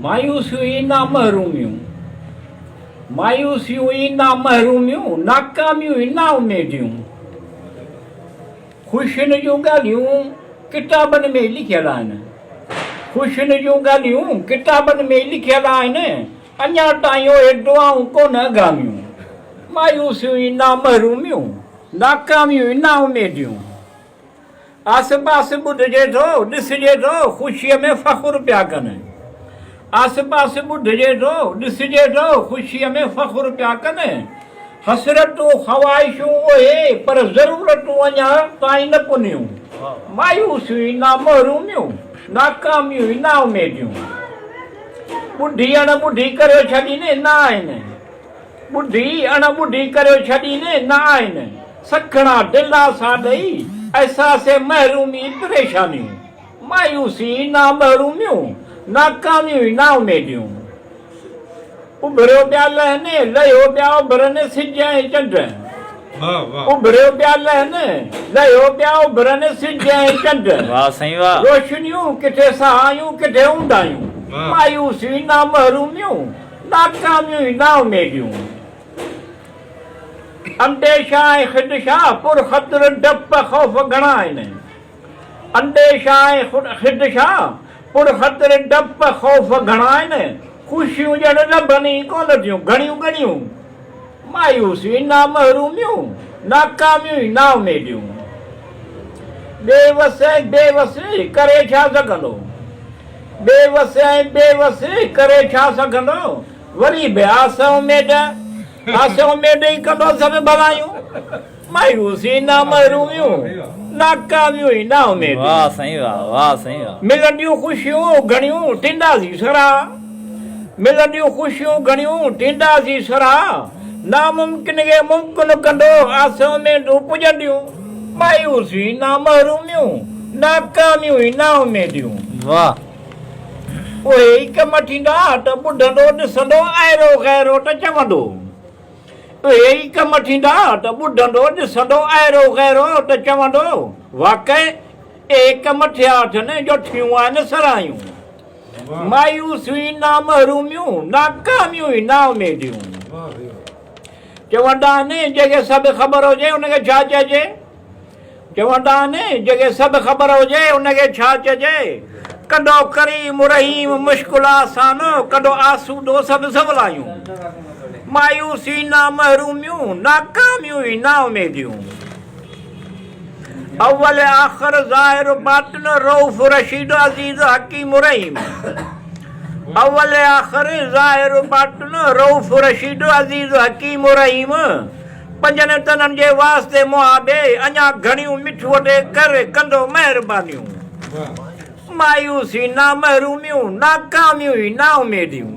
मायूसियूं ना महरूमियूं, मायूसियूं ना महरूमियूं, नाकामियूं ना उमेदियूं। ख़ुशियुनि जूं ॻाल्हियूं किताबनि में लिखियल आहिनि, ख़ुशियुनि जूं ॻाल्हियूं किताबनि में लिखियल आहिनि, अञा ताईं उहे दुआऊं कोन अॻामियूं। मायूसियूं ना महरूमियूं, नाकामियूं ना उमेदियूं। आस पास ॿुधिजे थो, ॾिसिजे थो, ख़ुशीअ में फ़ख़ुरु पिया कनि। आस पास ॿुधिजे थो, ॾिसिजे थो, ख़ुशीअ में फ़ख़ुरु पिया कनि। हसरतूं ख़्वाहिशूं उहे, पर ज़रूरतूं अञा ताईं न पुनियूं। मायूसियूं ना महरूमियूं, नाकामियूं ना उमेदियूं। ॿुधी अणॿुधी करे छॾीनि न आहिनि, ॿुधी अणॿुधी करे छॾीनि न आहिनि। सखणा दिलासा ॾेई अहसासे महरूमी परेशानियूं। मायूसी ना महरूमियूं, नाकामियूं ना उमेदियूं। उभरियो पिया लहनि, लहियो पिया उभरनि सिज ऐं चंड। उभरियो पिया लहनि, लहियो पिया उभरनि सिज ऐं चंड। रोशनियूं किथे सहायूं, किथे ऊंदायूं। मायूसी ना महरूमियूं, नाकामियूं ना उमेदियूं। अंदेशा ऐं ख़िदशा पुरख़तुर डप ख़ौफ़ घणा आहिनि। अंदेशा ऐं ख़िदशा पुरख़तुर डप ख़ौफ़ घणा आहिनि। ख़ुशियूं ॼण लभनि ई कोन थियूं, घणियूं घणियूं। मायूसी ना महरूमियूं, नाकामियूं ना उमेदियूं। बेवस बेवस करे छा सघंदो, बेवस बेवस करे छा सघंदो। वरी बि आस उमेद, आस उमेद ई कंदो सभु भलायूं। मायूसी ना महरूमियूं, नाकामियूं ना उमेदियूं। मिलंदियूं ख़ुशियूं घणियूं टींदासीं सराह, मिलंदियूं ख़ुशियूं घणियूं टींदासीं सराह। नामुमकिन खे मुमकिन कंदो आस उमेदूं पुॼंदियूं। मायूसी ना महरूमियूं, नाकामियूं ना उमेदियूं। उहे हिक मठींदा त ॿुधंदो ॾिसंदो अहिड़ो गहिरो त चवंदो। उहे हिक मठींदा त ॿुधंदो ॾिसंदो अहिड़ो गहिरो त चवंदो। वाक़ई एक मठिया अथनि जो थियूं आहिनि सराहियूं। मायूसियूं ना महरूमियूं, नाकामियूं ना उमेदियूं। चवंदा आहिनि जंहिंखे सभु ख़बर हुजे उनखे छा चइजे, चवंदा आहिनि जंहिंखे सभु ख़बर हुजे उनखे छा चइजे। कॾो करीम रहीम मुश्किल आसान, कॾो आसूदो सभु सवलायूं। मायूसी ना महरूमियूं, नाकामियूं ना उमेदियूं। अव्वल आख़िर ज़ाहिर बातिन रऊफ़ रशीद अज़ीज़ हकीम रहीम। अव्वल आख़िर ज़ाहिर बातिन रऊफ़ रशीद अज़ीज़ हकीम रहीम। पंजनि तननि जे वास्ते मुआबे, अञा घणियूं मिठियूं ॾे करे कंदो महिरबानियूं। मायूसी ना महरूमियूं, नाकामियूं ना उमेदियूं।